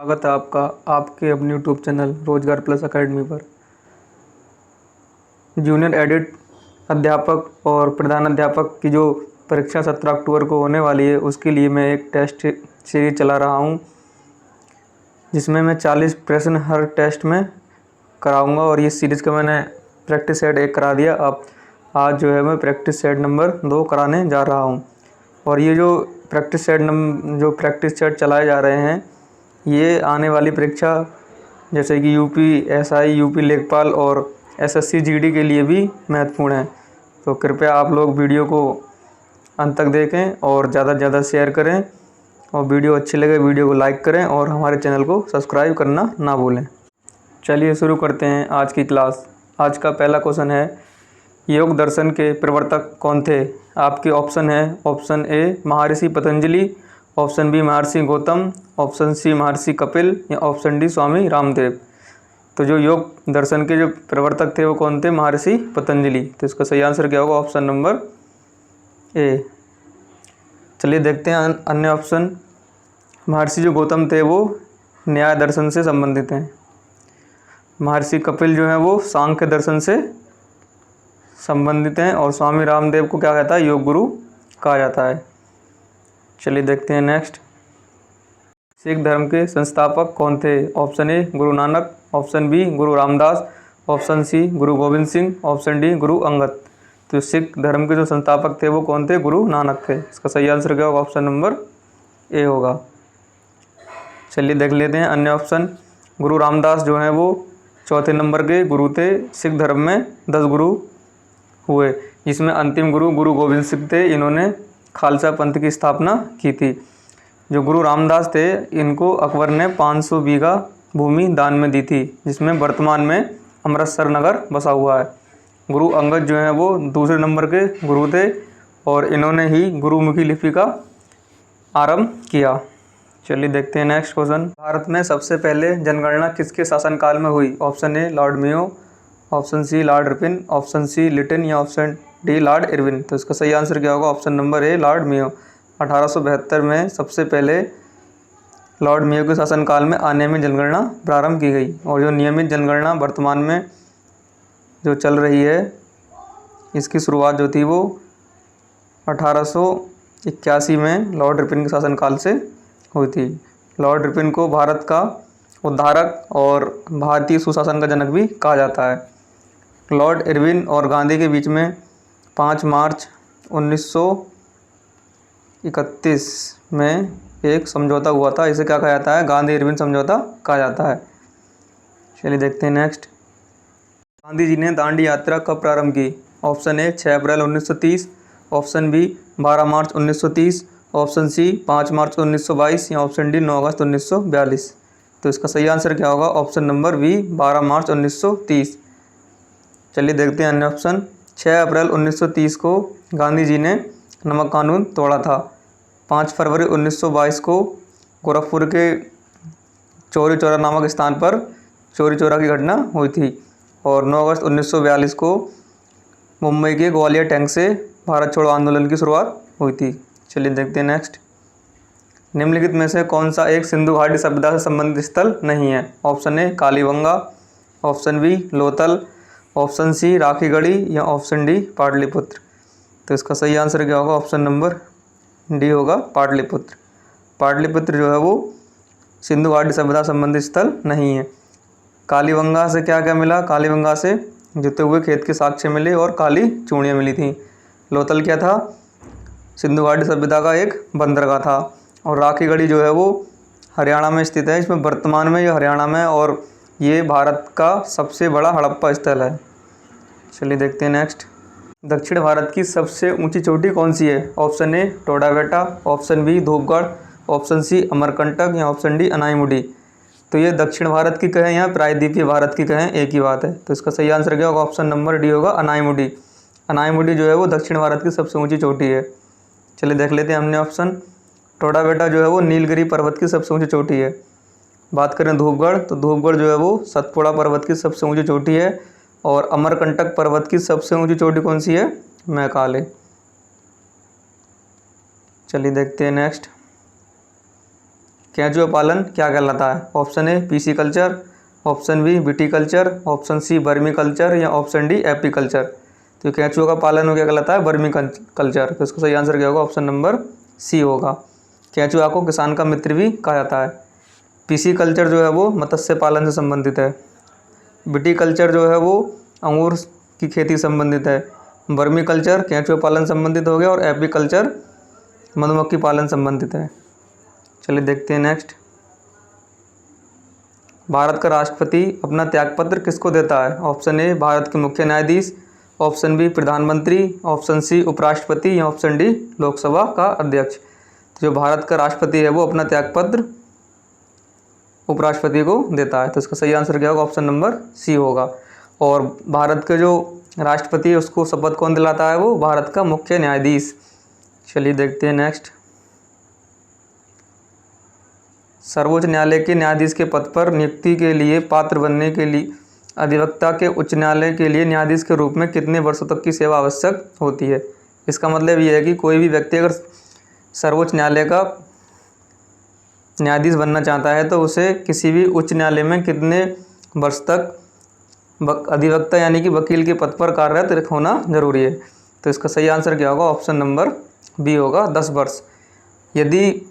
स्वागत है आपका आपके अपने यूट्यूब चैनल रोजगार प्लस एकेडमी पर। जूनियर एडिट अध्यापक और प्रधान अध्यापक की जो परीक्षा 17 अक्टूबर को होने वाली है, उसके लिए मैं एक टेस्ट सीरीज चला रहा हूं, जिसमें मैं 40 प्रश्न हर टेस्ट में कराऊंगा। और ये सीरीज़ का मैंने प्रैक्टिस सेट 1 करा दिया। अब आज जो है मैं प्रैक्टिस सेट नंबर 2 कराने जा रहा हूँ। और ये जो प्रैक्टिस सेट चलाए जा रहे हैं, ये आने वाली परीक्षा जैसे कि यूपी एसआई, यूपी लेखपाल और एसएससी जीडी के लिए भी महत्वपूर्ण है। तो कृपया आप लोग वीडियो को अंत तक देखें और ज़्यादा से ज़्यादा शेयर करें, और वीडियो अच्छी लगे वीडियो को लाइक करें और हमारे चैनल को सब्सक्राइब करना ना भूलें। चलिए शुरू करते हैं आज की क्लास। आज का पहला क्वेश्चन है, योग दर्शन के प्रवर्तक कौन थे? आपके ऑप्शन है, ऑप्शन ए महर्षि पतंजलि, ऑप्शन बी महर्षि गौतम, ऑप्शन सी महर्षि कपिल या ऑप्शन डी स्वामी रामदेव। तो जो योग दर्शन के जो प्रवर्तक थे वो कौन थे? महर्षि पतंजलि। तो इसका सही आंसर क्या होगा? ऑप्शन नंबर ए। चलिए देखते हैं अन्य ऑप्शन। महर्षि जो गौतम थे वो न्याय दर्शन से संबंधित हैं। महर्षि कपिल जो है वो सांख्य दर्शन से संबंधित हैं, और स्वामी रामदेव को क्या कहता है? योग गुरु कहा जाता है। चलिए देखते हैं नेक्स्ट। सिख धर्म के संस्थापक कौन थे? Option A Guru Nanak, option B Guru Ramdas, option C Guru Govind Singh, option D Guru Angad. तो सिख धर्म के जो संस्थापक थे वो कौन थे? गुरु नानक थे। इसका सही आंसर क्या होगा? ऑप्शन नंबर ए होगा। चलिए देख लेते हैं अन्य ऑप्शन। गुरु रामदास जो हैं वो चौथे नंबर के गुरु थे। सिख धर्म में 10 गुरु हुए, जिसमें अंतिम गुरु गुरु गोविंद सिंह थे। इन्होंने खालसा पंथ की स्थापना की थी। जो गुरु रामदास थे, इनको अकबर ने 500 बीघा भूमि दान में दी थी, जिसमें वर्तमान में अमृतसर नगर बसा हुआ है। गुरु अंगद जो हैं वो दूसरे नंबर के गुरु थे, और इन्होंने ही गुरुमुखी लिपि का आरंभ किया। चलिए देखते हैं नेक्स्ट क्वेश्चन। भारत में सबसे पहले जनगणना किसके शासनकाल में हुई? Option A Lord Mayo, option C Lord Ripon, option C Lytton या ऑप्शन डी लॉर्ड इरविन। तो इसका सही आंसर क्या होगा? Option number A Lord Mayo. 1872 में सबसे पहले लॉर्ड मेयो के शासनकाल में अनियमित जनगणना प्रारंभ की गई, और जो नियमित जनगणना वर्तमान में जो चल रही है, इसकी शुरुआत जो थी वो 1881 में लॉर्ड रिपन के शासनकाल से हुई थी। लॉर्ड रिपन को भारत का उद्धारक और भारतीय सुशासन का जनक भी कहा जाता है। लॉर्ड इरविन और गांधी के बीच में 5 मार्च 1931 में एक समझौता हुआ था। इसे क्या कहा जाता है? गांधी इरविन समझौता कहा जाता है। चलिए देखते हैं नेक्स्ट। गांधी जी ने दांडी यात्रा कब प्रारंभ की? ऑप्शन ए 6 अप्रैल 1930, ऑप्शन बी 12 मार्च 1930, ऑप्शन सी 5 मार्च 1922 या ऑप्शन डी 9 अगस्त 1942। तो इसका सही आंसर क्या होगा? ऑप्शन नंबर बी 12 मार्च 1930। चलिए देखते हैं अन्य ऑप्शन। 6 अप्रैल 1930 को गांधी जी ने नमक कानून तोड़ा था। 5 फरवरी 1922 को गोरखपुर के चौरी चौरा नामक स्थान पर चौरी चौरा की घटना हुई थी, और 9 अगस्त 1942 को मुंबई के ग्वालियर टैंक से भारत छोड़ो आंदोलन की शुरुआत हुई थी। चलिए देखते हैं नेक्स्ट। निम्नलिखित में से कौन सा एक सिंधु घाटी सभ्यता से संबंधित स्थल नहीं है? Option A Kalibangan, option B Lothal, option C Rakhigarhi या ऑप्शन डी पाटलिपुत्र। तो इसका सही आंसर क्या होगा? ऑप्शन नंबर डी होगा पाटलिपुत्र। पाटलिपुत्र जो है वो सिंधु घाटी सभ्यता संबंधित स्थल नहीं है। कालीबंगा से क्या क्या मिला? कालीबंगा से जुते हुए खेत के साक्ष्य मिले और काली चूड़ियाँ मिली थी। लोथल क्या था? सिंधु घाटी सभ्यता का एक बंदरगाह था। और राखीगढ़ी जो है वो हरियाणा में स्थित है। इसमें वर्तमान में ये हरियाणा में, और ये भारत का सबसे बड़ा हड़प्पा स्थल है। चलिए देखते हैं नेक्स्ट। दक्षिण भारत की सबसे ऊंची चोटी कौन सी है? Option A Doddabetta, option B Dhupgarh, option C Amarkantak या ऑप्शन डी अनाईमुडी। तो ये दक्षिण भारत की कहें या प्रायद्वीपीय भारत की कहें, एक ही बात है। तो इसका सही आंसर क्या होगा? ऑप्शन नंबर डी होगा अनाईमुडी। अनाईमुडी जो है वो दक्षिण भारत की सबसे ऊँची चोटी है। चलिए देख लेते हैं हमने ऑप्शन। टोडाबेटा जो है वो नीलगिरी पर्वत की सबसे ऊंची चोटी है। बात करें धूपगढ़, तो धूपगढ़ जो है वो सतपुड़ा पर्वत की सबसे ऊंची चोटी है। और अमरकंटक पर्वत की सबसे ऊंची चोटी कौन सी है? मैकाले। चलिए देखते हैं नेक्स्ट। केंचुआ पालन क्या कहलाता है? Option A pisciculture, option B viticulture, option C vermiculture या ऑप्शन डी एपीकल्चर। तो केंचुआ का पालन हो क्या कहलाता है? Vermiculture. तो इसका सही आंसर क्या होगा? ऑप्शन नंबर सी होगा। केंचुआ को किसान का मित्र भी कहा जाता है। पीसी कल्चर जो है वो मत्स्य पालन से संबंधित है। विटीकल्चर जो है वो अंगूर की खेती संबंधित है। वर्मी कल्चर केंचुआ पालन संबंधित हो गया और एपीकल्चर मधुमक्खी पालन संबंधित है। चलिए देखते हैं नेक्स्ट। भारत का राष्ट्रपति अपना त्यागपत्र किसको देता है? ऑप्शन ए भारत के मुख्य न्यायाधीश, ऑप्शन बी प्रधानमंत्री, ऑप्शन सी उपराष्ट्रपति या ऑप्शन डी लोकसभा का अध्यक्ष। तो जो भारत का राष्ट्रपति है वो अपना त्यागपत्र उपराष्ट्रपति को देता है। तो इसका सही आंसर क्या होगा? ऑप्शन नंबर सी होगा। और भारत के जो राष्ट्रपति है उसको शपथ कौन दिलाता है? वो भारत का मुख्य न्यायाधीश। चलिए देखते हैं नेक्स्ट। सर्वोच्च न्यायालय के न्यायाधीश के पद पर नियुक्ति के लिए पात्र बनने के लिए अधिवक्ता के उच्च न्यायालय के लिए न्यायाधीश के रूप में कितने वर्षों तक की सेवा आवश्यक होती है? इसका मतलब ये है कि कोई भी व्यक्ति अगर सर्वोच्च न्यायालय का न्यायाधीश बनना चाहता है तो उसे किसी भी उच्च न्यायालय में कितने वर्ष तक अधिवक्ता यानी कि वकील के पद पर कार्यरत होना जरूरी है। तो इसका सही आंसर क्या होगा? ऑप्शन नंबर बी होगा, 10 वर्ष। यदि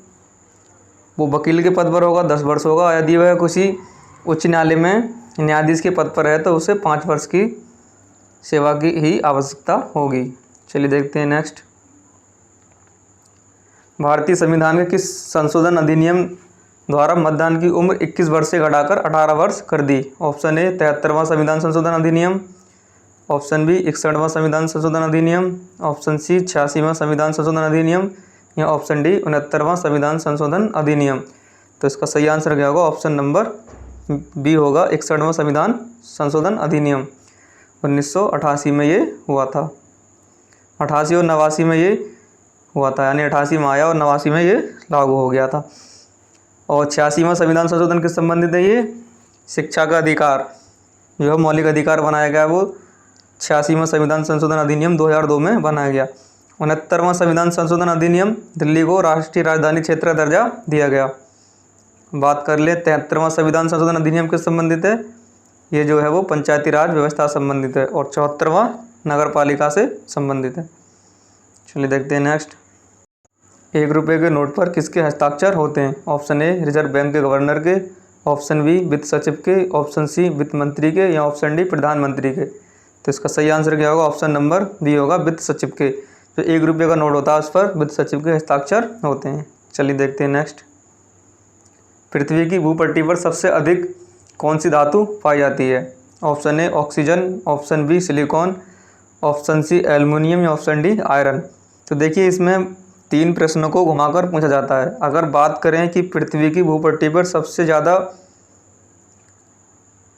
वो वकील के पद पर होगा 10 वर्ष होगा। यदि वह किसी उच्च न्यायालय में न्यायाधीश के पद पर है तो उसे 5 वर्ष की सेवा की ही आवश्यकता होगी। चलिए देखते हैं नेक्स्ट। भारतीय संविधान के किस संशोधन अधिनियम द्वारा मतदान की उम्र 21 वर्ष से घटाकर 18 वर्ष कर दी? ऑप्शन ए 73वां संविधान संशोधन अधिनियम, ऑप्शन बी 61वां संविधान संशोधन अधिनियम, ऑप्शन सी 86वां संविधान संशोधन अधिनियम या ऑप्शन डी 69वां संविधान संशोधन अधिनियम। तो इसका सही आंसर क्या होगा? ऑप्शन नंबर बी होगा, 61वां संविधान संशोधन अधिनियम। 1988 में ये हुआ था। 88 और 89 में ये हुआ था, यानी 88 में आया और 89 में ये लागू हो गया था। और 86वां संविधान संशोधन किस संबंधित है? ये शिक्षा का अधिकार जो है मौलिक अधिकार बनाया गया है वो 86वां संविधान संशोधन अधिनियम 2002 में बनाया गया। 69वां संविधान संशोधन अधिनियम दिल्ली को राष्ट्रीय राजधानी क्षेत्र का दर्जा दिया गया। बात कर ले 73वां संविधान संशोधन अधिनियम किस संबंधित है? ये जो है वो पंचायती राज व्यवस्था संबंधित है और 74वां नगर पालिका से संबंधित है। चलिए देखते हैं नेक्स्ट। 1 रुपये के नोट पर किसके हस्ताक्षर होते हैं? ऑप्शन ए रिजर्व बैंक के गवर्नर के, ऑप्शन बी वित्त सचिव के, ऑप्शन सी वित्त मंत्री के या ऑप्शन डी प्रधानमंत्री के। तो इसका सही आंसर क्या होगा? ऑप्शन नंबर बी होगा, वित्त सचिव के। जो 1 रुपये का नोट होता है उस पर वित्त सचिव के हस्ताक्षर होते हैं। चलिए देखते हैं नेक्स्ट। पृथ्वी की भूपट्टी पर सबसे अधिक कौन सी धातु पाई जाती है? Option A oxygen, option B silicon, option C aluminium या ऑप्शन डी आयरन। तो देखिए इसमें 3 प्रश्नों को घुमाकर पूछा जाता है। अगर बात करें कि पृथ्वी की भूपट्टी पर सबसे ज़्यादा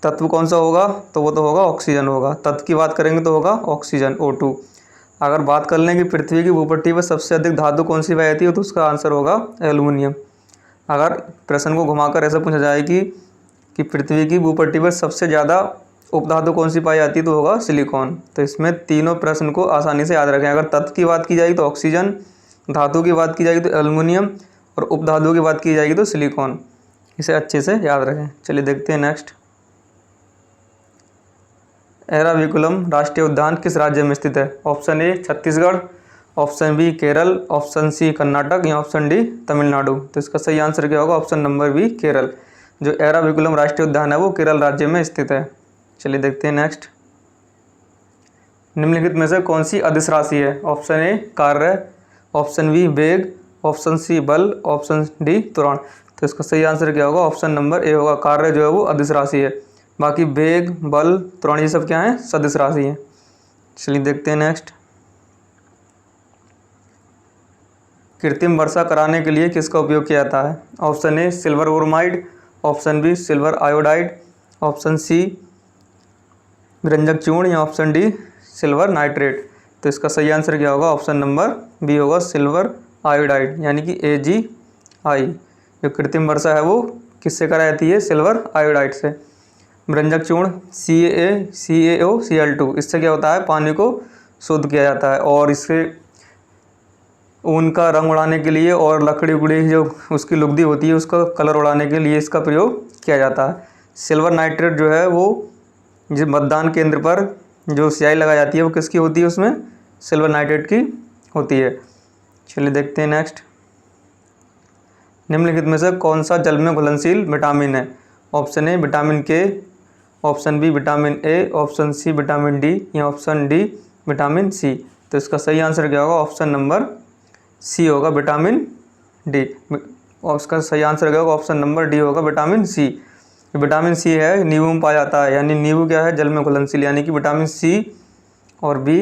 तत्व कौन सा होगा तो वो तो होगा ऑक्सीजन होगा। तत्व की बात करेंगे तो होगा ऑक्सीजन O2। अगर बात कर लें कि पृथ्वी की भूपट्टी पर सबसे अधिक धातु कौन सी पाई जाती है तो उसका आंसर होगा एल्युमिनियम। अगर प्रश्न को घुमाकर ऐसा पूछा जाए कि पृथ्वी की भूपट्टी पर सबसे ज़्यादा उपधातु कौन सी पाई जाती है तो होगा सिलिकॉन। तो इसमें तीनों प्रश्न को आसानी से याद रखें। अगर तत्व की बात की जाएगी तो ऑक्सीजन, धातु की बात की जाएगी तो एल्युमिनियम और उपधातु की बात की जाएगी तो सिलिकॉन। इसे अच्छे से याद रखें। चलिए देखते हैं नेक्स्ट। एराविकुलम राष्ट्रीय उद्यान किस राज्य में स्थित है? Option A Chhattisgarh, option B Kerala, option C Karnataka या ऑप्शन डी तमिलनाडु। तो इसका सही आंसर क्या होगा? Option number B Kerala. जो एराविकुलम राष्ट्रीय उद्यान है वो केरल राज्य में स्थित है। चलिए देखते हैं नेक्स्ट। निम्नलिखित में से कौन सी अदिश राशि है? ऑप्शन ए कार्य, ऑप्शन बी वेग, ऑप्शन सी बल, ऑप्शन डी त्वरण। तो इसका सही आंसर क्या होगा? ऑप्शन नंबर ए होगा, कार्य जो है वो अदिश राशि है। बाकी वेग, बल, त्वरण ये सब क्या है? सदिश राशि है। चलिए देखते हैं नेक्स्ट। कृत्रिम वर्षा कराने के लिए किसका उपयोग किया जाता है? Option A silver bromide, option B silver iodide, option C विरंजक चूर्ण या ऑप्शन डी सिल्वर नाइट्रेट। तो इसका सही आंसर क्या होगा? ऑप्शन नंबर बी होगा, सिल्वर आयोडाइड यानी कि AgI। जो कृत्रिम वर्षा है वो किससे कराई जाती है? सिल्वर आयोडाइड से। विरंजक चूर्ण CaCaO Cl2, इससे क्या होता है? पानी को शुद्ध किया जाता है और इससे ऊन का रंग उड़ाने के लिए और लकड़ी उकड़ी जो उसकी लुगदी होती है उसका कलर उड़ाने के लिए इसका प्रयोग किया जाता है। सिल्वर नाइट्रेट जो है वो जिस मतदान केंद्र पर जो स्याही लगाई जाती है वो किसकी होती है, उसमें सिल्वर नाइट्रेट की होती है। चलिए देखते हैं नेक्स्ट। निम्नलिखित में से कौन सा जल में घुलनशील विटामिन है? Option A vitamin K, option B vitamin A, option C vitamin D या ऑप्शन डी विटामिन सी। तो इसका सही आंसर क्या होगा? ऑप्शन नंबर सी होगा, विटामिन डी। और उसका सही आंसर क्या होगा? ऑप्शन नंबर डी होगा, विटामिन सी। विटामिन सी है नींबू में पाया जाता है, यानी नींबू क्या है? जल में घुलनशील, यानी कि विटामिन सी और बी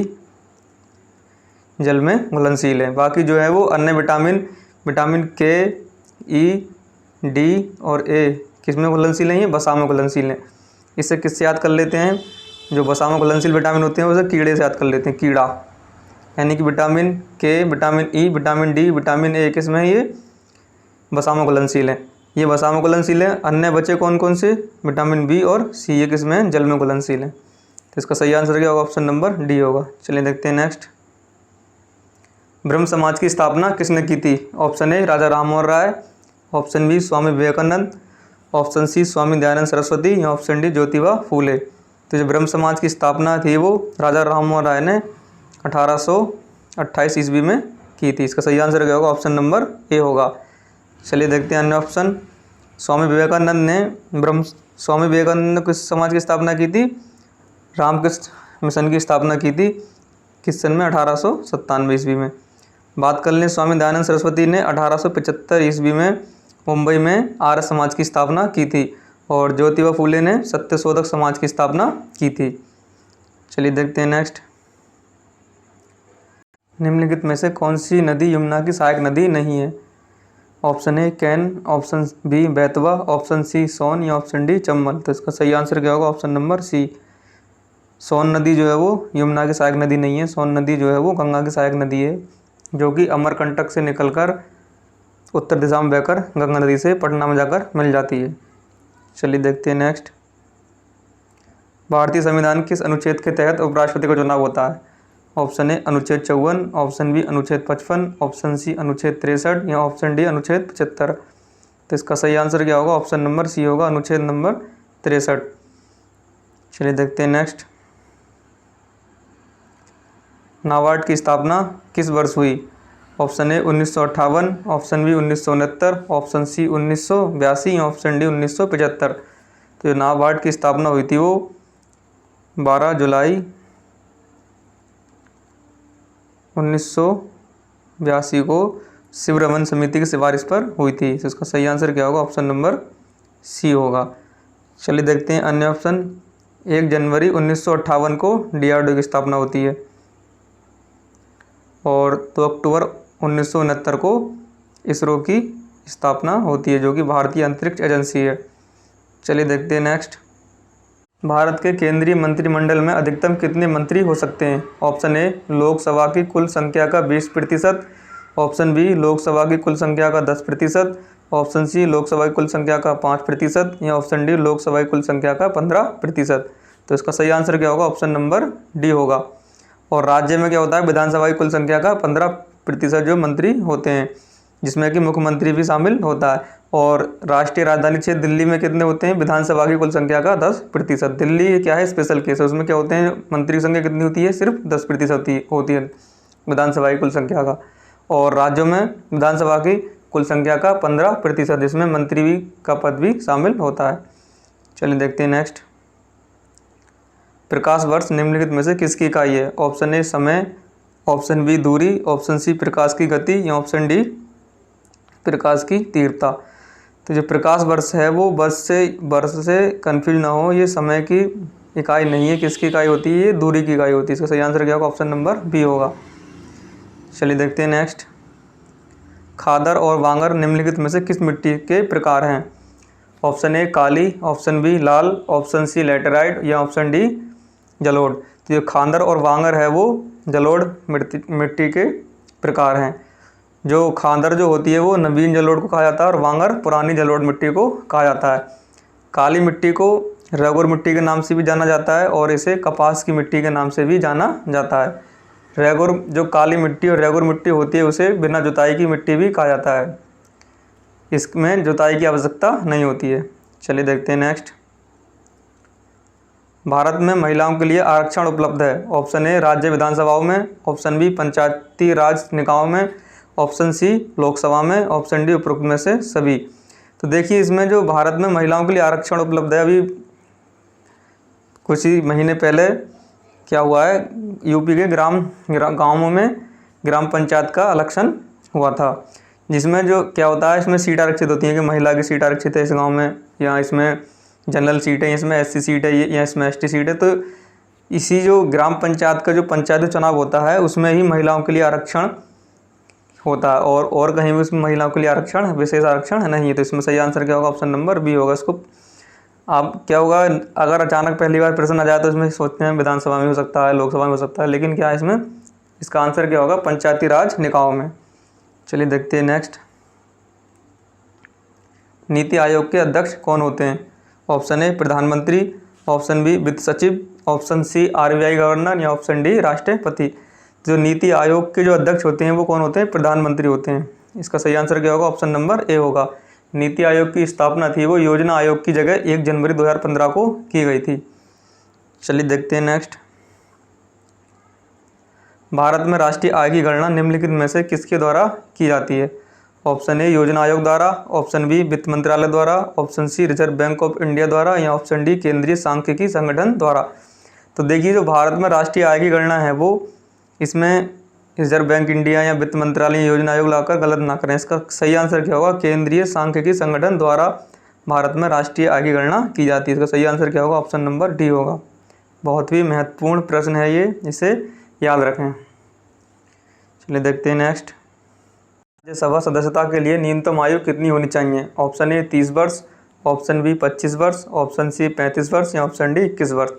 जल में घुलनशील है। बाकी जो है वो अन्य विटामिन के, ई, डी और ए किस में घुलनशील हैं? ये वसा में घुलनशील हैं। इसे किससे याद कर लेते हैं? जो वसा में घुलनशील विटामिन होते हैं उसे कीड़े से याद कर लेते हैं, कीड़ा। यानी कि विटामिन के, vitamin E, vitamin D, vitamin A किस में है? ये वसा में घुलनशील है। ये वसा में घुलनशील है। अन्य बचे कौन कौन से? विटामिन बी और सी, ये किस में है? जल में घुलनशील है। तो इसका सही आंसर क्या होगा? ऑप्शन नंबर डी होगा। चलिए देखते हैं नेक्स्ट। ब्रह्म समाज की स्थापना किसने की थी? Option A Raja Rammohan Roy, option B Swami Vivekananda, option C Swami Dayanand Saraswati या ऑप्शन डी ज्योतिबा फूले। तो जो ब्रह्म समाज की स्थापना थी वो राजा राममोहन राय ने 1828 ईस्वी में की थी। इसका सही आंसर क्या होगा? ऑप्शन नंबर ए होगा। चलिए देखते हैं अन्य ऑप्शन। स्वामी विवेकानंद ने किस समाज की स्थापना की थी? रामकृष्ण मिशन की स्थापना की थी। किस सन में? 1897 ईस्वी में। बात कर लें स्वामी दयानंद सरस्वती ने 1875 ईस्वी में मुंबई में आर्य समाज की स्थापना की थी और ज्योतिबा फूले ने सत्यशोधक समाज की स्थापना की थी। चलिए देखते हैं नेक्स्ट। निम्नलिखित में से कौन सी नदी यमुना की सहायक नदी नहीं है? Option A Ken, option B Betwa, option C Son या ऑप्शन डी चंबल। तो इसका सही आंसर क्या होगा? Option number C. सोन नदी जो है वो यमुना की सहायक नदी नहीं है। सोन नदी जो है वो गंगा की सहायक नदी है, जो कि अमरकंटक से निकलकर उत्तर दिशा में बहकर गंगा नदी से पटना में जाकर मिल जाती है। चलिए देखते हैं नेक्स्ट। भारतीय संविधान किस अनुच्छेद के तहत उपराष्ट्रपति का चुनाव होता है? ऑप्शन ए अनुच्छेद 54, ऑप्शन बी अनुच्छेद 55, ऑप्शन सी अनुच्छेद 63 या ऑप्शन डी अनुच्छेद 75। तो इसका सही आंसर क्या होगा? ऑप्शन नंबर सी होगा, अनुच्छेद नंबर 63। चलिए देखते हैं नेक्स्ट। नाबार्ड की स्थापना किस वर्ष हुई? Option A 1958, option B 1969, option C 1982 या ऑप्शन डी 1975। तो जो नाबार्ड की स्थापना हुई थी वो 12 जुलाई 1982 को शिवरमन समिति की सिफारिश पर हुई थी। तो इसका सही आंसर क्या होगा? ऑप्शन नंबर सी होगा। चलिए देखते हैं अन्य ऑप्शन। 1 जनवरी 1958 को DRDO की स्थापना होती है और 2 अक्टूबर 1969 को इसरो की स्थापना होती है, जो कि भारतीय अंतरिक्ष एजेंसी है। चलिए देखते हैं नेक्स्ट। भारत के केंद्रीय मंत्रिमंडल में अधिकतम कितने मंत्री हो सकते हैं? ऑप्शन ए लोकसभा की कुल संख्या का 20%, ऑप्शन बी लोकसभा की कुल संख्या का 10%, ऑप्शन सी लोकसभा की कुल संख्या का 5% या ऑप्शन डी लोकसभा की कुल संख्या का 15%। तो इसका सही आंसर क्या होगा? ऑप्शन नंबर डी होगा। और राज्य में क्या होता है? विधानसभा की कुल संख्या का 15% जो मंत्री होते हैं, जिसमें कि मुख्यमंत्री भी शामिल होता है। और राष्ट्रीय राजधानी क्षेत्र दिल्ली में कितने होते हैं? विधानसभा की कुल संख्या का 10%। दिल्ली क्या है? स्पेशल केस है, उसमें क्या होते हैं? मंत्री की संख्या कितनी होती है? सिर्फ 10% होती है विधानसभा की कुल संख्या का। और राज्यों में विधानसभा की कुल संख्या का 15%, जिसमें मंत्री भी का पद भी शामिल होता है। चलिए देखते हैं नेक्स्ट। प्रकाश वर्ष निम्नलिखित में से किसकी इकाई है? ऑप्शन ए समय, ऑप्शन बी दूरी, ऑप्शन सी प्रकाश की गति या ऑप्शन डी प्रकाश की तीव्रता। तो जो प्रकाश वर्ष है वो वर्ष से कंफ्यूज ना हो, ये समय की इकाई नहीं है। किसकी इकाई होती है? ये दूरी की इकाई होती है। इसका सही आंसर क्या होगा? ऑप्शन नंबर बी होगा। चलिए देखते हैं नेक्स्ट। खादर और वांगर निम्नलिखित में से किस मिट्टी के प्रकार हैं? ऑप्शन ए काली, ऑप्शन बी लाल, ऑप्शन सी लैटेराइट या ऑप्शन डी जलोढ़। तो जो खादर और वांगर है वो जलोढ़ मिट्टी के प्रकार हैं। जो खादर जो होती है वो नवीन जलोढ़ को कहा जाता है और वांगर पुरानी जलोढ़ मिट्टी को कहा जाता है। काली मिट्टी को रगुर मिट्टी के नाम से भी जाना जाता है और इसे कपास की मिट्टी के नाम से भी जाना जाता है। रेगुर जो काली मिट्टी और रेगुर मिट्टी होती है उसे बिना जुताई की मिट्टी भी कहा जाता है। इसमें जुताई की आवश्यकता नहीं होती है। चलिए देखते हैं नेक्स्ट। भारत में महिलाओं के लिए आरक्षण उपलब्ध है। ऑप्शन ए राज्य विधानसभाओं में, ऑप्शन बी पंचायती राज निकायों में, ऑप्शन सी लोकसभा में, ऑप्शन डी उपरोक्त में से सभी। तो देखिए इसमें जो भारत में महिलाओं के लिए आरक्षण उपलब्ध है, अभी कुछ ही महीने पहले क्या हुआ है, यूपी के गाँवों में ग्राम पंचायत का इलेक्शन हुआ था, जिसमें जो क्या होता है इसमें सीट आरक्षित होती है कि महिला की सीट आरक्षित है इस गांव में, या इसमें जनरल सीट है, इसमें एससी सीट है या इसमें एसटी सीट है। तो इसी जो ग्राम पंचायत का जो पंचायती चुनाव होता है उसमें ही महिलाओं के लिए आरक्षण होता है, और कहीं भी उसमें महिलाओं के लिए आरक्षण विशेष आरक्षण नहीं है। तो इसमें सही आंसर क्या होगा, ऑप्शन नंबर बी होगा। इसको आप क्या होगा, अगर अचानक पहली बार प्रश्न आ जाए तो इसमें सोचते हैं विधानसभा में हो सकता है, लोकसभा में हो सकता है, लेकिन क्या है इसमें, इसका आंसर क्या होगा, पंचायती राज निकायों में। चलिए देखते हैं नेक्स्ट। नीति आयोग के अध्यक्ष कौन होते हैं? ऑप्शन ए प्रधानमंत्री, ऑप्शन बी वित्त सचिव, ऑप्शन सी आरबीआई गवर्नर, या ऑप्शन डी राष्ट्रपति। जो नीति आयोग के जो अध्यक्ष होते हैं वो कौन होते हैं, प्रधानमंत्री होते हैं। इसका सही आंसर क्या होगा, ऑप्शन नंबर ए होगा। नीति आयोग की स्थापना थी वो योजना आयोग की जगह 1 जनवरी 2015 को की गई थी। चलिए देखते हैं नेक्स्ट। भारत में राष्ट्रीय आय की गणना निम्नलिखित में से किसके द्वारा की जाती है? ऑप्शन ए योजना आयोग द्वारा, ऑप्शन बी वित्त मंत्रालय द्वारा, option C Reserve Bank of India द्वारा, या ऑप्शन डी केंद्रीय सांख्यिकी संगठन द्वारा। तो देखिए जो भारत में राष्ट्रीय आय की गणना है वो, इसमें रिजर्व बैंक इंडिया या वित्त मंत्रालय योजना आयोग लाकर गलत ना करें। इसका सही आंसर क्या होगा, केंद्रीय सांख्यिकी संगठन द्वारा भारत में राष्ट्रीय आय की गणना की जाती है। इसका सही आंसर क्या होगा, ऑप्शन नंबर डी होगा। बहुत ही महत्वपूर्ण प्रश्न है ये, इसे याद रखें। चलिए देखते हैं नेक्स्ट। राज्यसभा सदस्यता के लिए न्यूनतम आयु कितनी होनी चाहिए? ऑप्शन ए 30 वर्ष, ऑप्शन बी 25 वर्ष, ऑप्शन सी 35 वर्ष, या ऑप्शन डी 21 वर्ष।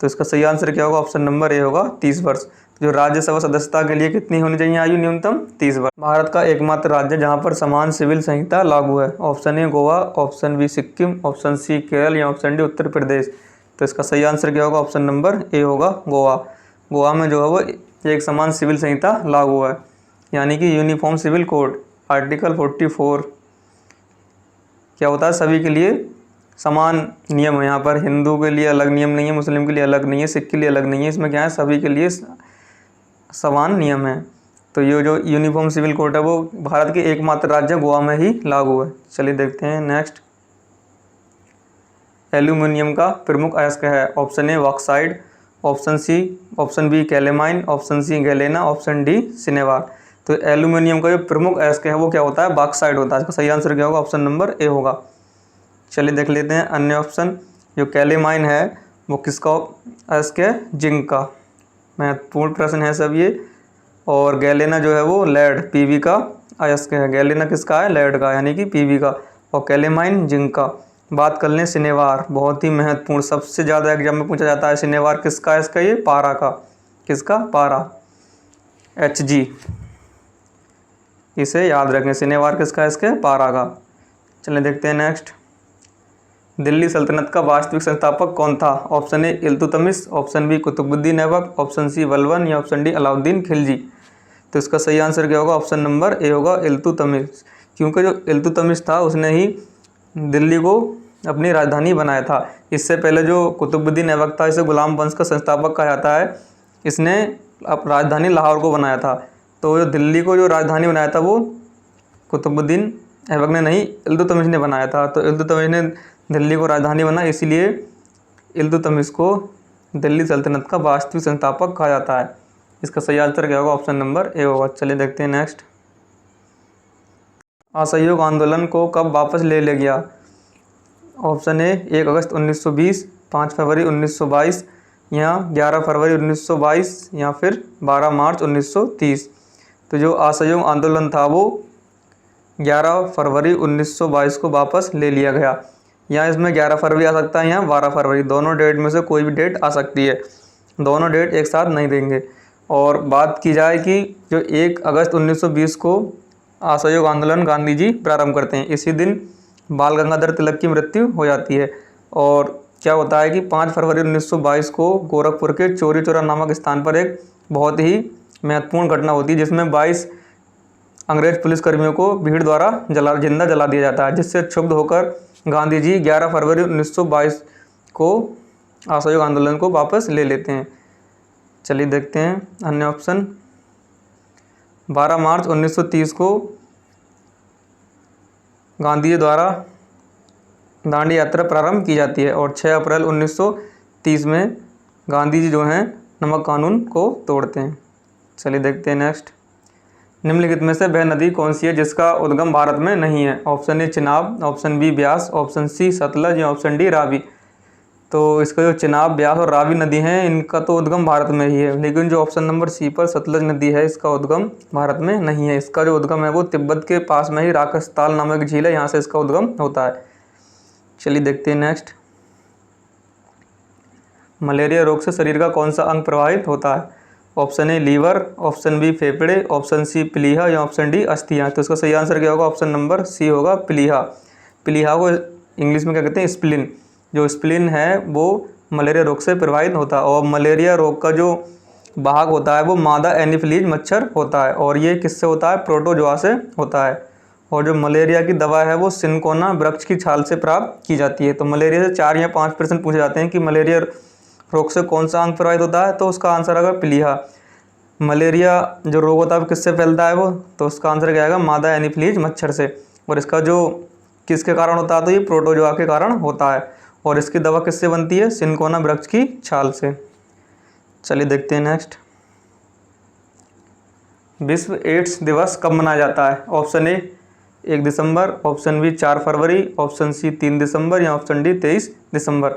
तो इसका सही आंसर क्या होगा, ऑप्शन नंबर ए होगा 30 वर्ष। जो राज्यसभा सदस्यता के लिए कितनी होनी चाहिए आयु, न्यूनतम 30 वर्ष। भारत का एकमात्र राज्य जहां पर समान सिविल संहिता लागू है। Option A Goa, option B Sikkim, option C Kerala, या ऑप्शन डी उत्तर प्रदेश। तो इसका सही आंसर क्या होगा, ऑप्शन नंबर ए होगा गोवा। गोवा में जो है वो एक समान सिविल संहिता लागू है, यानी कि यूनिफॉर्म सिविल कोड। आर्टिकल 44 क्या होता है, सभी के लिए समान नियम है। यहाँ पर हिंदू के लिए अलग नियम नहीं है, मुस्लिम के लिए अलग नहीं है, सिख के लिए अलग नहीं है। इसमें क्या है, सभी के लिए समान नियम है। तो ये जो यूनिफॉर्म सिविल कोड है वो भारत के एकमात्र राज्य गोवा में ही लागू है। चलिए देखते हैं नेक्स्ट। एल्यूमिनियम का प्रमुख अयस्क है। Option A bauxite, option B calamine, option C galena, option D cinnabar. तो एल्यूमिनियम का जो प्रमुख अयस्क है वो क्या होता है, बॉक्साइट होता है। इसका सही आंसर क्या होगा, ऑप्शन नंबर ए होगा। चलिए देख लेते हैं अन्य ऑप्शन। जो कैलेमाइन है वो किसका अयस्क है, जिंक का। महत्वपूर्ण प्रश्न है सब ये। और गैलेना जो है वो लेड, पीवी का अयस्क है। गैलेना किसका है, लेड का, यानी कि पीवी का। और कैलेमाइन जिंक का। बात कर लें सिनेवार, बहुत ही महत्वपूर्ण, सबसे ज़्यादा एग्जाम में पूछा जाता है सिनेवार किसका है, इसका ये पारा का। किसका, पारा, Hg। इसे याद रखें, सिनेवार किसका है, इसके पारा का। चलिए देखते हैं नेक्स्ट। दिल्ली सल्तनत का वास्तविक संस्थापक कौन था? Option A Iltutmish, option B Qutbuddin Aibak, option C Balban, या ऑप्शन डी अलाउद्दीन खिलजी। तो इसका सही आंसर क्या होगा, ऑप्शन नंबर ए होगा इल्तुतमिश। क्योंकि जो इल्तुतमिश था उसने ही दिल्ली को अपनी राजधानी बनाया था। इससे पहले जो कुतुबुद्दीन ऐबक था, इसे गुलाम वंश का संस्थापक कहा जाता है। इसने अब राजधानी लाहौर को बनाया था। तो जो दिल्ली को जो राजधानी बनाया था वो कुतुबुद्दीन ऐबक ने नहीं, इल्तुतमिश ने बनाया था। तो इल्तुतमिश ने दिल्ली को राजधानी बनाया, इसीलिए इल्तुतमिश को दिल्ली सल्तनत का वास्तविक संस्थापक कहा जाता है। इसका सही आंसर क्या होगा, ऑप्शन नंबर ए होगा। चलिए देखते हैं नेक्स्ट। असहयोग आंदोलन को कब वापस ले लिया गया? ऑप्शन ए 1 अगस्त 1920, 5 फरवरी 1922, या 11 फरवरी 1922, या फिर 12 मार्च 1930। तो जो असहयोग आंदोलन था वो 11 फरवरी 1922 को वापस ले लिया गया। या इसमें 11 फरवरी आ सकता है या 12 फरवरी, दोनों डेट में से कोई भी डेट आ सकती है। दोनों डेट एक साथ नहीं देंगे। और बात की जाए कि जो 1 अगस्त 1920 को असहयोग आंदोलन गांधी जी प्रारंभ करते हैं, इसी दिन बाल गंगाधर तिलक की मृत्यु हो जाती है। और क्या होता है कि 5 फरवरी 1922 को गोरखपुर के चौरी चौरा नामक स्थान पर एक बहुत ही महत्वपूर्ण घटना होती है जिसमें 22 अंग्रेज पुलिसकर्मियों को भीड़ द्वारा जिंदा जला दिया जाता है, जिससे क्षुब्ध होकर गांधी जी 11 फरवरी 1922 को असहयोग आंदोलन को वापस ले लेते हैं। चलिए देखते हैं अन्य ऑप्शन। 12 मार्च 1930 को गांधी जी द्वारा दांडी यात्रा प्रारंभ की जाती है और 6 अप्रैल 1930 में गांधी जी जो हैं नमक कानून को तोड़ते हैं। चलिए देखते हैं नेक्स्ट। निम्नलिखित में से वह नदी कौन सी है जिसका उद्गम भारत में नहीं है? Option A Chenab, option B Beas, option C Sutlej या ऑप्शन डी रावी। तो इसका जो चिनाब, ब्यास और रावी नदी हैं इनका तो उद्गम भारत में ही है, लेकिन जो ऑप्शन नंबर सी पर सतलज नदी है इसका उद्गम भारत में नहीं है। इसका जो उद्गम है वो तिब्बत के पास में ही राकसताल नामक झील है, यहाँ से इसका उद्गम होता है। चलिए देखते हैं नेक्स्ट। मलेरिया रोग से शरीर का कौन सा अंग प्रभावित होता है? Option A liver, option B फेफड़े, ऑप्शन सी प्लीहा या ऑप्शन डी अस्थियाँ। तो इसका सही आंसर क्या होगा? ऑप्शन नंबर सी होगा प्लीहा। प्लीहा को इंग्लिश में क्या कहते हैं? स्प्लिन। जो स्प्लिन है वो मलेरिया रोग से प्रभावित होता है और मलेरिया रोग का जो वाहक होता है वो मादा एनीफिलीज मच्छर होता है और ये किससे होता है? प्रोटोजोआ से होता है। और जो मलेरिया की दवा है वो सिनकोना वृक्ष की छाल से प्राप्त की जाती है। तो मलेरिया से 4 या 5% पूछे जाते हैं कि मलेरिया रोग से कौन सा अंग प्रभावित होता है, तो उसका आंसर आएगा प्लीहा। मलेरिया जो रोग होता है वो किससे फैलता है वो, तो उसका आंसर क्या आएगा? मादा एनीफिलीज मच्छर से। और इसका जो किसके कारण होता है? तो ये प्रोटोजोआ के कारण होता है। और इसकी दवा किससे बनती है? सिनकोना वृक्ष की छाल से। चलिए देखते हैं नेक्स्ट। विश्व एड्स दिवस कब मनाया जाता है? ऑप्शन ए 1 दिसंबर, ऑप्शन बी 4 फरवरी, ऑप्शन सी 3 दिसंबर या ऑप्शन डी 23 दिसंबर।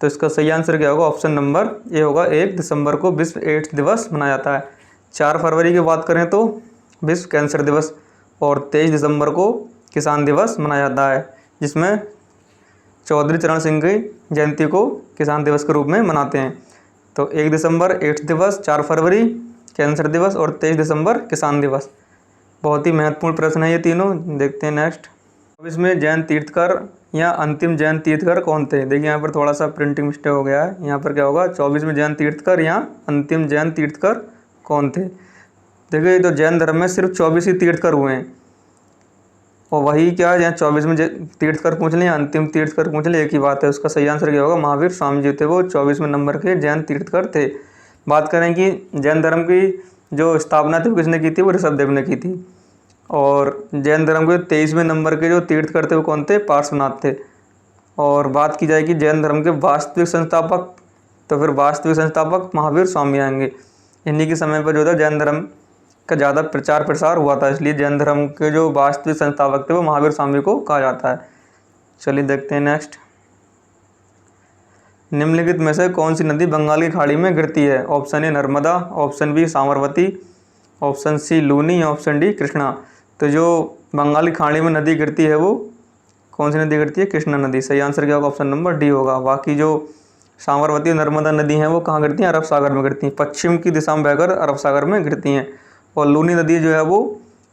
तो इसका सही आंसर क्या होगा? ऑप्शन नंबर ए होगा, 1 दिसंबर को विश्व एड्स दिवस मनाया जाता है। 4 फरवरी की बात करें तो विश्व कैंसर दिवस और 23 दिसंबर को किसान दिवस मनाया जाता है, जिसमें चौधरी चरण सिंह की जयंती को किसान दिवस के रूप में मनाते हैं। तो 1 दिसंबर एड्स दिवस, 4 फरवरी कैंसर दिवस और 23 दिसंबर किसान दिवस। बहुत ही महत्वपूर्ण प्रश्न है ये तीनों। देखते हैं नेक्स्ट। अब इसमें जैन तीर्थकर या अंतिम जैन तीर्थकर कौन थे? देखिए यहाँ पर थोड़ा सा प्रिंटिंग मिस्टेक हो गया है। यहाँ पर क्या होगा? 24 में जैन तीर्थकर या अंतिम जैन तीर्थकर कौन थे? देखिए तो जैन धर्म में सिर्फ 24 ही तीर्थकर हुए हैं और वही क्या यहाँ 24 में तीर्थकर पूछ लें या अंतिम तीर्थकर पूछ लें, एक ही बात है। उसका सही आंसर क्या होगा? महावीर स्वामी जी थे, वो 24वें नंबर के जैन तीर्थकर थे। बात करें कि जैन धर्म की जो स्थापना थी वो किसने की थी? वो ऋषभदेव ने की थी। और जैन धर्म के 23वें नंबर के जो तीर्थकर थे वो कौन थे? पार्श्वनाथ थे। और बात की जाए कि जैन धर्म के वास्तविक संस्थापक, तो फिर वास्तविक संस्थापक महावीर स्वामी आएंगे। इन्हीं के समय पर जो था जैन धर्म का ज़्यादा प्रचार प्रसार हुआ था, इसलिए जैन धर्म के जो वास्तविक संस्थापक थे वो महावीर स्वामी को कहा जाता है। चलिए देखते हैं नेक्स्ट। निम्नलिखित में से कौन सी नदी बंगाल की खाड़ी में गिरती है? Option A Narmada, option B Sabarmati, option C Luni, option D Krishna. तो जो बंगाल की खाड़ी में नदी गिरती है वो कौन सी नदी गिरती है? कृष्णा नदी। सही आंसर क्या होगा? ऑप्शन नंबर डी होगा। बाकी जो साबरमती और नर्मदा नदी हैं वो कहाँ गिरती हैं? अरब सागर में गिरती हैं, पश्चिम की दिशा में बहकर अरब सागर में गिरती हैं। और लूनी नदी जो है वो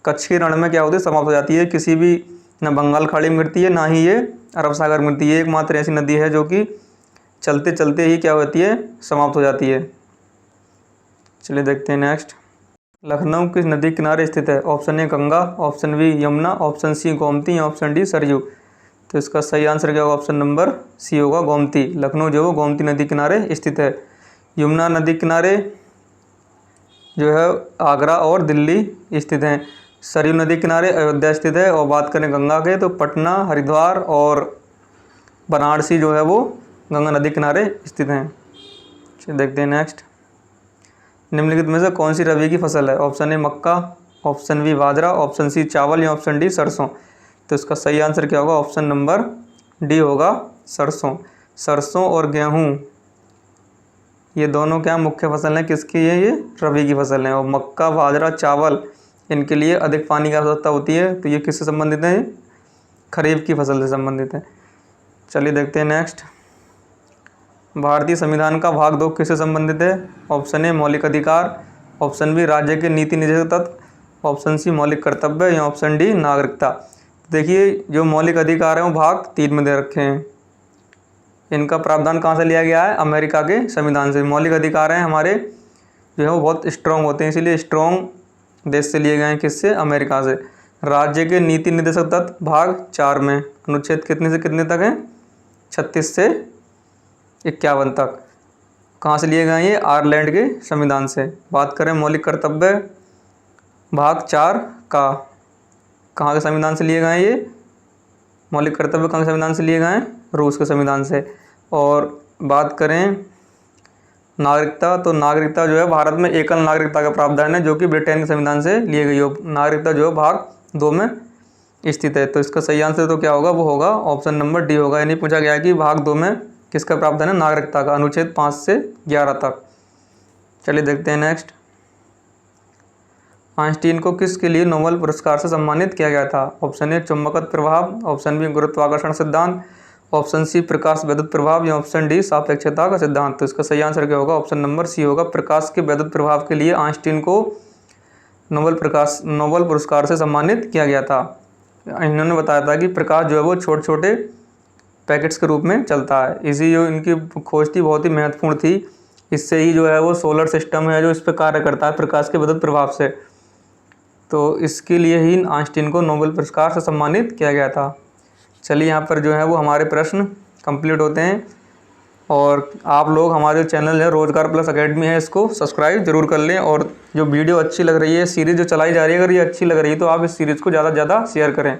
कच्छ के रण में क्या होती है? समाप्त हो जाती है। किसी भी ना बंगाल खाड़ी में गिरती है ना ही ये अरब सागर में गिरती है। एकमात्र ऐसी नदी है जो कि चलते चलते ही क्या होती है? समाप्त हो जाती है। चलिए देखते हैं नेक्स्ट। लखनऊ किस नदी किनारे स्थित है? Option A Ganga, option B Yamuna, option C Gomti या ऑप्शन डी सरयू। तो इसका सही आंसर क्या होगा? ऑप्शन नंबर सी होगा, गोमती। लखनऊ जो है गोमती नदी किनारे स्थित है। यमुना नदी किनारे जो है आगरा और दिल्ली स्थित हैं। सरयू नदी किनारे अयोध्या स्थित है। और बात करें गंगा के तो पटना, हरिद्वार और वाराणसी जो है वो गंगा नदी किनारे स्थित हैं। चलिए देखते हैं नेक्स्ट। निम्नलिखित में से कौन सी रबी की फसल है? ऑप्शन ए मक्का, ऑप्शन बी बाजरा, ऑप्शन सी चावल या ऑप्शन डी सरसों। तो इसका सही आंसर क्या होगा? ऑप्शन नंबर डी होगा, सरसों। सरसों और गेहूँ ये दोनों क्या मुख्य फसल हैं किसकी? ये रबी की फसल हैं। और मक्का, बाजरा, चावल इनके लिए अधिक पानी की आवश्यकता होती है, तो ये किससे संबंधित है? खरीफ की फसल से संबंधित है। चलिए देखते हैं नेक्स्ट। भारतीय संविधान का भाग 2 किससे संबंधित है? ऑप्शन ए मौलिक अधिकार, ऑप्शन बी राज्य के नीति निषेध तत्व, ऑप्शन सी मौलिक कर्तव्य या ऑप्शन डी नागरिकता। देखिए जो मौलिक अधिकार हैं वो भाग 3 में दे रखे हैं। इनका प्रावधान कहाँ से लिया गया है? अमेरिका के संविधान से। मौलिक अधिकार हैं हमारे जो है वो बहुत स्ट्रॉन्ग होते हैं, इसीलिए स्ट्रॉन्ग देश से लिए गए हैं। किससे? अमेरिका से। राज्य के नीति निर्देशक तत्व भाग 4 में अनुच्छेद कितने से कितने तक हैं? 36 से 51 तक। कहाँ से लिए गए हैं ये? आयरलैंड के संविधान से। बात करें मौलिक कर्तव्य भाग 4 का, कहाँ के संविधान से लिए गए हैं ये? मौलिक कर्तव्य कहाँ के संविधान से लिए गए हैं? रूस के संविधान से। और बात करें नागरिकता, तो नागरिकता जो है भारत में एकल नागरिकता का प्रावधान है, जो कि ब्रिटेन के संविधान से लिए गई हो। नागरिकता जो है भाग 2 में स्थित है। तो इसका सही आंसर तो क्या होगा? वो होगा ऑप्शन नंबर डी होगा। यानी पूछा गया है कि भाग 2 में किसका प्रावधान है? नागरिकता का, अनुच्छेद 5 से 11 तक। चलिए देखते हैं नेक्स्ट। आइंस्टीन को किसके लिए नोबेल पुरस्कार से सम्मानित किया गया था? ऑप्शन ए चुंबकत्व प्रभाव, ऑप्शन बी गुरुत्वाकर्षण सिद्धांत, ऑप्शन सी प्रकाश वैद्युत प्रभाव, या ऑप्शन डी सापेक्षता का सिद्धांत। तो इसका सही आंसर क्या होगा? ऑप्शन नंबर सी होगा। प्रकाश के वैद्युत प्रभाव के लिए आइंस्टीन को नोबेल पुरस्कार से सम्मानित किया गया था। इन्होंने बताया था कि प्रकाश जो है वो छोटे छोटे पैकेट्स के रूप में चलता है। इसी जो इनकी खोज थी बहुत ही महत्वपूर्ण थी। इससे ही जो है वो सोलर सिस्टम है जो इस पर कार्य करता है प्रकाश के वैद्युत प्रभाव से। तो इसके लिए ही आइंस्टीन को नोबेल पुरस्कार से सम्मानित किया गया था। चलिए यहाँ पर जो है वो हमारे प्रश्न कंप्लीट होते हैं। और आप लोग हमारे चैनल है रोजगार प्लस अकेडमी है, इसको सब्सक्राइब जरूर कर लें। और जो वीडियो अच्छी लग रही है, सीरीज़ जो चलाई जा रही है, अगर ये अच्छी लग रही है तो आप इस सीरीज़ को ज़्यादा से ज़्यादा शेयर करें।